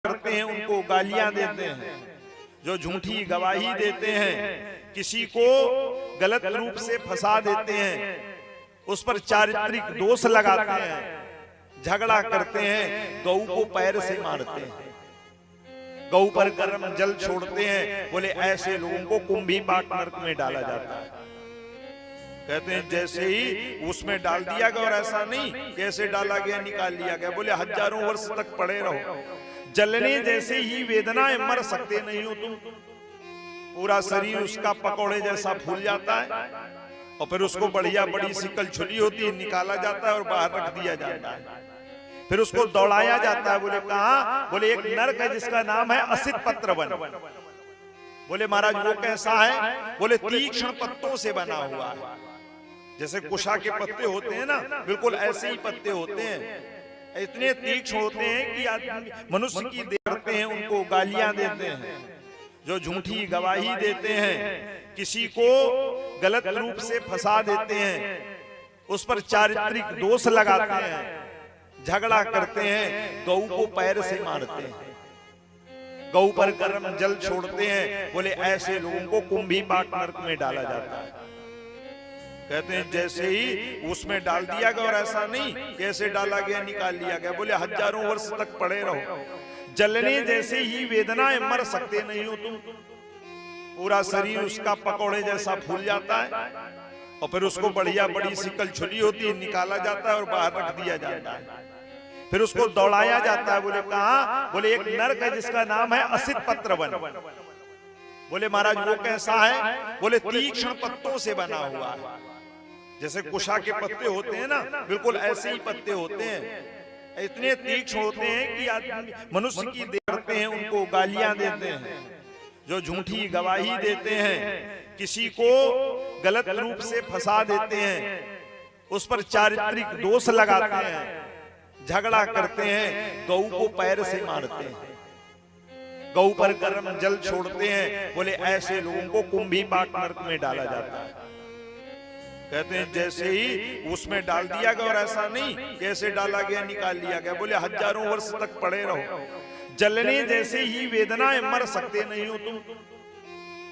करते हैं उनको गालियां देते हैं, जो झूठी गवाही देते हैं, किसी को गलत रूप से फंसा देते हैं, उस पर चारित्रिक दोष लगाते हैं, झगड़ा करते हैं, गौ को पैर से मारते हैं, गौ पर गर्म जल छोड़ते हैं। बोले ऐसे लोगों को कुंभी पाक नरक में डाला जाता है। कहते हैं जैसे ही उसमें डाल दिया गया, और ऐसा नहीं कैसे डाला गया निकाल लिया गया, बोले हजारों वर्ष तक पड़े रहो, जलने जैसे ही वेदनाएं, मर सकते नहीं हो तुम। पूरा शरीर उसका पकौड़े जैसा फूल जाता है, और फिर उसको बढ़िया बड़ी सी कलछुली होती है, निकाला जाता है और बाहर रख दिया जाता है। फिर उसको दौड़ाया जाता है। बोले कहाँ? बोले एक नरक है जिसका नाम है असित पत्र वन। बोले महाराज वो कैसा है? बोले तीक्ष्ण पत्तों से बना हुआ है, जैसे कुशा के पत्ते होते हैं ना, बिल्कुल ऐसे ही पत्ते होते हैं, इतने तीक्ष्ण होते हैं कि आदमी मनुष्य की करते हैं उनको गालियां देते हैं, जो झूठी गवाही देते हैं, किसी को गलत रूप से फंसा देते हैं, उस पर चारित्रिक दोष लगाते हैं, झगड़ा करते हैं, गौ को पैर से मारते हैं, गौ पर गर्म जल छोड़ते हैं। बोले ऐसे लोगों को कुंभी पाक नरक में डाला जाता है। कहते हैं जैसे ही उसमें डाल दिया गया, और ऐसा नहीं कैसे डाला गया निकाल लिया गया, बोले हजारों वर्ष तक पड़े रहो, जलने जैसे ही वेदनाएं, मर सकते नहीं हो तुम। पूरा शरीर उसका पकौड़े जैसा फूल जाता है, और फिर उसको बढ़िया बड़ी सी कलछुली होती है, निकाला जाता है और बाहर रख दिया जाता है। फिर उसको दौड़ाया जाता है। बोले कहाँ? बोले एक नरक है जिसका नाम है असित पत्र वन। बोले महाराज वो कैसा है? बोले तीक्ष्ण पत्तों से बना हुआ है, जैसे कुशा के पत्ते होते हैं ना, बिल्कुल ऐसे ही पत्ते होते हैं, इतने तीक्ष्ण होते हैं कि आदमी मनुष्य की करते हैं उनको गालियां देते हैं, जो झूठी गवाही देते हैं, किसी को गलत रूप से फंसा देते हैं, उस पर चारित्रिक दोष लगाते हैं, झगड़ा करते हैं, गौ को पैर से मारते हैं, गौ पर गर्म जल छोड़ते हैं। बोले ऐसे लोगों को कुंभी पाक नरक में डाला जाता है। कहते हैं जैसे ही उसमें डाल दिया गया, और ऐसा नहीं कैसे डाला गया निकाल लिया गया, बोले हजारों वर्ष तक पड़े रहो, जलने जैसे ही वेदनाएं, मर सकते नहीं हो तुम।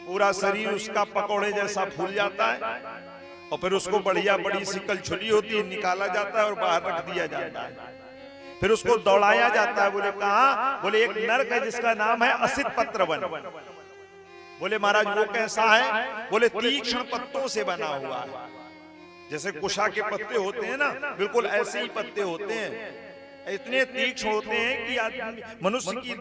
पूरा शरीर उसका पकौड़े जैसा फूल जाता है, और फिर उसको बढ़िया बड़ी सी कलछुली होती है, निकाला जाता है और बाहर रख दिया जाता है। फिर उसको दौड़ाया जाता है। बोले कहाँ? बोले एक नरक है जिसका नाम है असित पत्र वन। बोले महाराज वो कैसा है? बोले तीक्ष्ण पत्तों से बना हुआ है, जैसे कुशा के पत्ते होते हैं ना, बिल्कुल ऐसे ही पत्ते होते हैं, इतने तीक्ष्ण होते हैं कि आदमी मनुष्य की